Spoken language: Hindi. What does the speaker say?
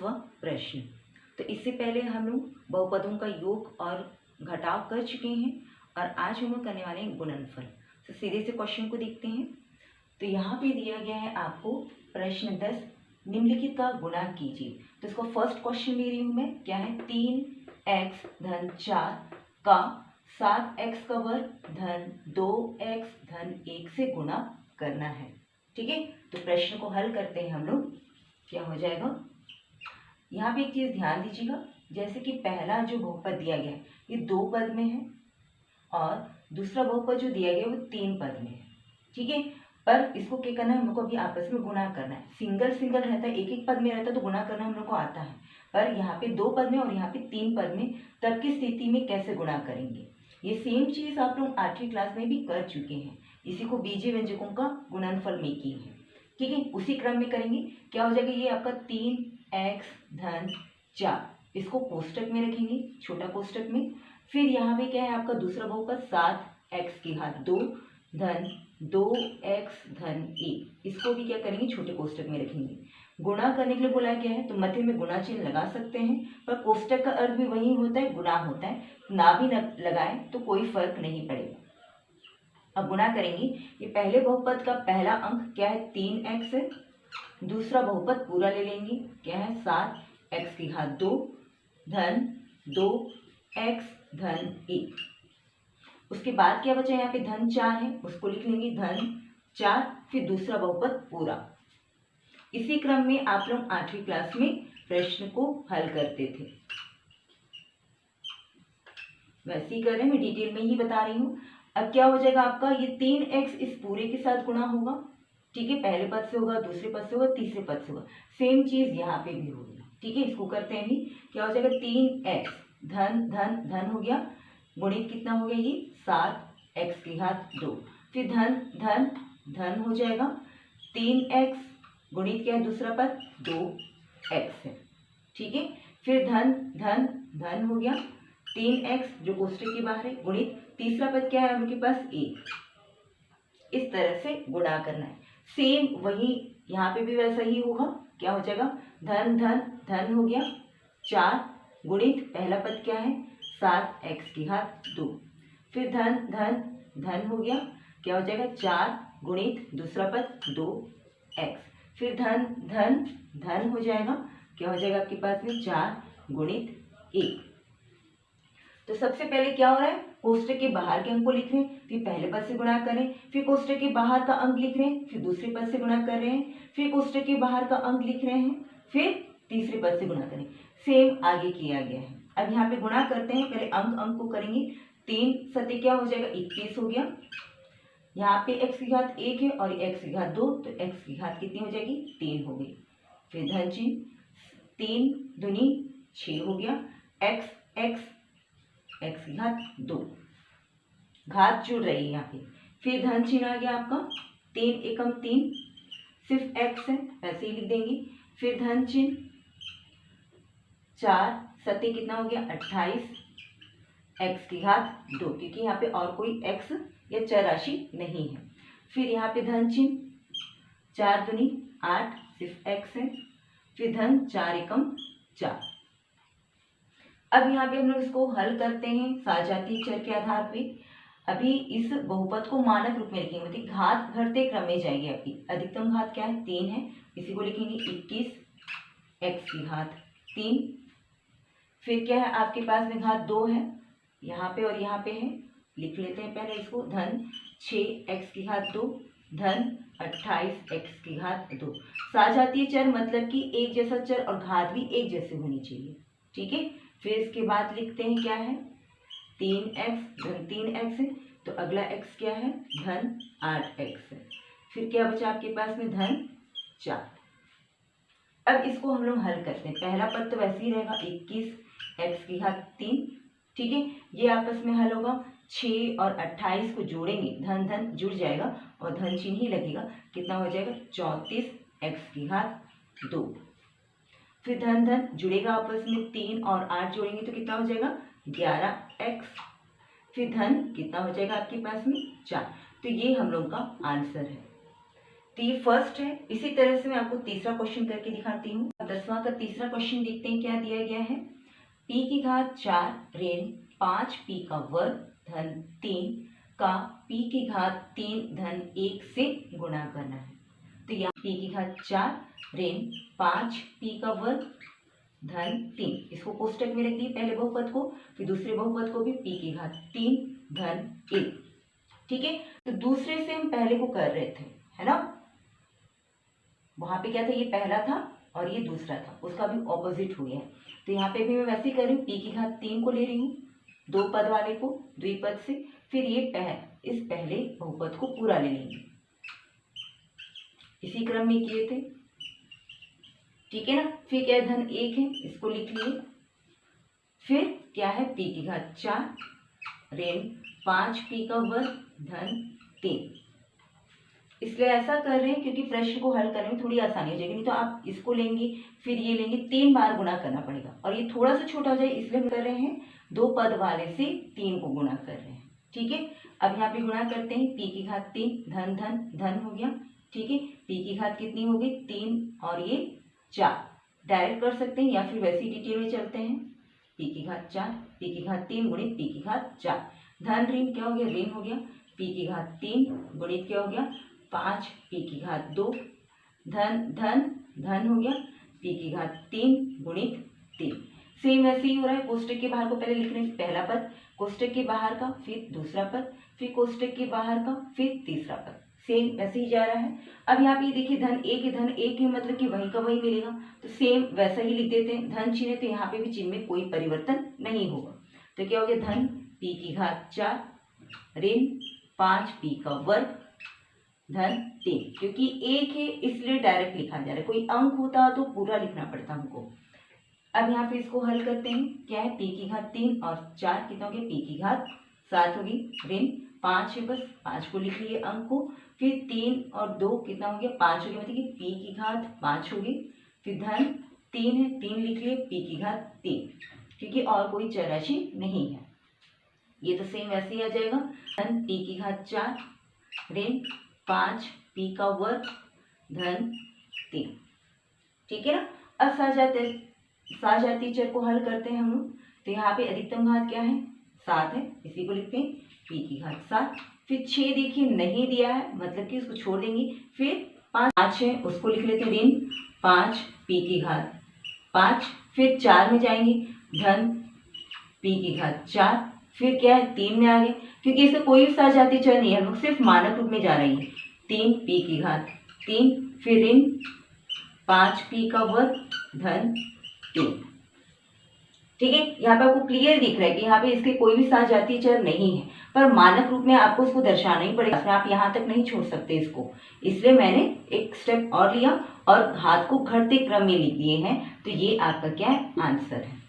10वां प्रश्न। तो इससे पहले हम लोग बहुपदों का योग और घटाव कर चुके हैं और आज हम लोग करने वाले हैं गुणनफल। तो सीधे से क्वेश्चन को देखते हैं। तो यहाँ पे दिया गया है आपको प्रश्न 10, निम्नलिखित का गुणा कीजिए। तो इसको फर्स्ट क्वेश्चन ले रही हूँ मैं, क्या है 3x धन 4 का 7x का वर्ग धन 2x धन 1 से गुणा करना है। ठीक है, तो प्रश्न को हल करते हैं हम लोग। क्या हो जाएगा, यहाँ पे एक चीज ध्यान दीजिएगा, जैसे कि पहला जो बहुपद दिया गया है ये 2 पद में है और दूसरा बहुपद जो दिया गया है वो 3 पद में है। ठीक है, पर इसको क्या करना है, हम लोग को अभी आपस में गुणा करना है। सिंगल सिंगल रहता है, एक एक पद में रहता है तो गुणा करना हम लोग को आता है, पर यहाँ पे 2 पद में और यहाँ पे 3 पद में, तब की स्थिति में कैसे गुणा करेंगे। ये सेम चीज आप लोग 8वीं क्लास में भी कर चुके हैं। इसी को बीजीय व्यंजकों का गुणनफल में की है। ठीक है, उसी क्रम में करेंगे। क्या हो जाएगा, ये आपका 3x धन 4, इसको कोष्टक में रखेंगे, छोटा कोष्टक में। फिर यहाँ पे क्या है आपका दूसरा बहुपद 7x की घात 2 धन 2x धन 1, इसको भी क्या करेंगे, छोटे कोष्टक में रखेंगे। गुणा करने के लिए बोला गया है तो मध्य में गुणा चिन्ह लगा सकते हैं, पर कोष्टक का अर्थ भी वही होता है, गुणा होता है। ना भी लगाए तो कोई फर्क नहीं पड़ेगा। अब गुणा करेंगे। ये पहले बहुपद का पहला अंक क्या है 3x है, दूसरा बहुपद पूरा ले लेंगे, क्या है 7x की घात 2 धन 2x धन 1। उसके बाद क्या बचा, यहाँ पे धन 4 है, उसको लिख लेंगे धन 4, फिर दूसरा बहुपद पूरा। इसी क्रम में आप लोग 8वीं क्लास में प्रश्न को हल करते थे, वैसे ही कर रहे हैं, मैं डिटेल में ही बता रही हूँ। अब क्या हो जाएगा आपका, ये 3x इस पूरे के साथ गुणा होगा। ठीक है, पहले पद से होगा, दूसरे पद से होगा, तीसरे पद से होगा, सेम चीज यहाँ पे भी होगी। ठीक है, इसको करते हैं भी। क्या हो जाएगा 3x धन धन धन हो गया, गुणित कितना हो गया ये 7x की घात 2, फिर धन धन धन हो जाएगा 3x, गुणित क्या है दूसरा पद 2x है। ठीक है, फिर धन धन धन हो गया 3x जो कोष्टक के बाहर है, गुणित तीसरा पद क्या है उनके पास 1। इस तरह से गुणा करना है। सेम वही यहाँ पे भी वैसा ही होगा। क्या हो जाएगा, धन धन धन हो गया 4, गुणित पहला पद क्या है 7x की घात 2, फिर धन धन धन हो गया, क्या हो जाएगा 4, गुणित दूसरा पद 2x, फिर धन धन धन हो जाएगा, क्या हो जाएगा आपके पास में 4 गुणित 1। तो सबसे पहले क्या हो रहा है, कोष्टक के बाहर के अंक को लिख रहे हैं, फिर पहले पद से गुणा कर रहे हैं, फिर कोष्टक के बाहर का अंक लिख रहे हैं, फिर दूसरे पद से गुणा कर रहे हैं, फिर कोष्टक के बाहर का अंक लिख रहे हैं, फिर तीसरे पद से गुणा करें। सेम आगे किया गया है। अब यहाँ पे गुणा करते हैं, पहले अंक अंक को करेंगे। 3 सत्ते क्या हो जाएगा 21 हो गया, यहाँ पे x की घात 1 है और x की घात 2, तो x की घात कितनी हो जाएगी 3 हो गई। फिर धन चिन्ह 3 दूनी 6 हो गया, x की घात 2, घात जुड़ रही है यहाँ पे। फिर धन चिन्ह आ गया आपका 3 एकम 3, सिर्फ x है ऐसे ही लिख देंगे। फिर धन चिन्ह 4 सत्ते कितना हो गया 28, x की घात 2, क्योंकि यहाँ पे और कोई x या चर राशि नहीं है। फिर यहाँ पे धन चिन्ह 4 दूनी 8, सिर्फ x है, फिर धन 4 एकम 4। अब यहाँ पे हम लोग इसको हल करते हैं सजातीय चर के आधार पे। अभी इस बहुपद को मानक रूप में लिखेंगे, मतलब घात घटते क्रम में जाएगी। आपकी अधिकतम घात क्या है 3 है, इसी को लिखेंगे 21 x की घात 3। फिर क्या है आपके पास में घात 2 है, यहाँ पे और यहाँ पे है, लिख लेते हैं पहले इसको, धन 6x की घात 2 धन 28x की घात 2। सजातीय चर मतलब कि एक जैसा चर और घात भी एक जैसे होनी चाहिए। ठीक है, फिर इसके बाद लिखते हैं क्या है 3x धन 3x है, तो अगला x क्या है धन 8x है। फिर क्या बचा आपके पास में धन 4। अब इसको हम लोग हल करते हैं। पहला पद तो वैसे ही रहेगा 21x की घात 3। ठीक है, ये आपस में हल होगा, 6 और 28 को जोड़ेंगे, धन धन जुड़ जाएगा और धन चिन्ह ही लगेगा, कितना हो जाएगा 34x की घात 2। फिर धन धन जुड़ेगा आपस में, 3 और 8 जोड़ेंगे तो कितना हो जाएगा 11x, फिर धन कितना हो जाएगा आपके पास में 4। तो ये हम लोग का आंसर है। तो ये फर्स्ट है। इसी तरह से मैं आपको तीसरा क्वेश्चन करके दिखाती हूँ। 10वां का तीसरा क्वेश्चन देखते हैं क्या दिया गया है। p की घात 4 ऋण 5p का वर्ग धन 3 का p की घात 3 धन 1 से गुणा करना है। तो यहाँ p की घात 4 ऋण 5p का वर्ग धन 3, इसको कोष्टक में रख दिए पहले बहुपद को, फिर दूसरे बहुपद को भी p की घात 3 धन 1। ठीक है, तो दूसरे से हम पहले को कर रहे थे, है ना। वहां पे क्या था, ये पहला था और ये दूसरा था, उसका भी ऑपोजिट हो गया है। तो यहाँ पे भी मैं वैसे ही कर रही हूँ, p की घात 3 को ले रही हूँ, दो पद वाले को द्विपद से, फिर ये इस पहले बहुपद को पूरा ले लेंगे, इसी क्रम में किए थे। ठीक है ना। फिर क्या है, धन 1 है, इसको लिख लिए। फिर क्या है, p की घात 4 ऋण 5p का वर्ग धन 3। इसलिए ऐसा कर रहे हैं क्योंकि प्रश्न को हल करने में थोड़ी आसानी हो जाएगी, नहीं तो आप इसको लेंगे फिर ये लेंगे, 3 बार गुणा करना पड़ेगा और ये थोड़ा सा छोटा हो जाए, इसलिए हम कर रहे हैं दो पद वाले से 3 को गुणा कर रहे हैं। ठीक है, अब यहाँ पे गुणा करते हैं, p की घात 3 धन धन धन हो गया। ठीक है, p की घात कितनी हो गई, 3 और ये 4, डायरेक्ट कर सकते हैं या फिर वैसी डिटेल में चलते हैं। p की घात 4, p की घात 3 गुणित p की घात 4, धन ऋण क्या हो गया, ऋण हो गया, p की घात 3 गुणित क्या हो गया 5, p की घात 2 धन धन धन हो गया, p की घात 3 गुणित 3। सेम वैसे ही हो रहा है, कोष्टक के बाहर को पहले लिख रहे हैं, पहला पद, कोष्टक के बाहर का, फिर दूसरा पद, फिर कोष्टक के बाहर का, फिर तीसरा पद, सेम वैसे ही जा रहा है। अब यहाँ पे देखिए धन 1 है, मतलब कि वही का वही मिलेगा, तो सेम वैसा ही लिख देते हैं। धन चिन्ह तो यहाँ पे भी चिन्ह में कोई परिवर्तन नहीं होगा। तो क्या हो गया, धन p की घात 4 ऋण 5p का वर्ग धन 3, क्योंकि 1 है इसलिए डायरेक्ट लिखा जा रहा है, कोई अंक होता तो पूरा लिखना पड़ता हमको। अब यहाँ पे इसको हल करते हैं, क्या है, p की घात 3 और 4 कितना हो गया, p की घात 7 होगी, ऋण 5 है, बस 5 को लिख लिए अंक को, फिर 3 और 2 कितना हो गया 5 हो गया, मतलब कि p की घात 5 होगी, फिर धन 3 है, 3 लिख लिए, p की घात 3, क्योंकि और कोई चर राशि नहीं है। ये तो सेम वैसे ही आ जाएगा, धन p की घात 4 ऋण 5p का वर्ग धन 3। ठीक है ना। अब सजातीय चर को हल करते हैं हम लोग। तो यहाँ पे अधिकतम घात क्या है, 7 है, इसी को लिखते हैं p की घात 7। फिर 6 देखिए नहीं दिया है, मतलब कि उसको छोड़ देंगे। फिर 5 है, उसको लिख लेते हैं ऋण 5p की घात 5। फिर 4 में जाएंगे, धन p की घात 4। फिर क्या है, 3 में आ गए, क्योंकि इससे कोई भी सजातीय चर नहीं है, हम लोग सिर्फ मानक रूप में जा रही है। 3p की घात 3, फिर ऋण 5p का वर्ग धन 3। ठीक है, यहाँ पे आपको क्लियर दिख रहा है कि यहाँ पे इसके कोई भी सजातीय चर नहीं है, पर मानक रूप में आपको इसको दर्शाना ही पड़ेगा, आप यहाँ तक नहीं छोड़ सकते इसको, इसलिए मैंने एक स्टेप और लिया और घात को घटते क्रम में लिख दिए हैं। तो ये आपका क्या है, आंसर है।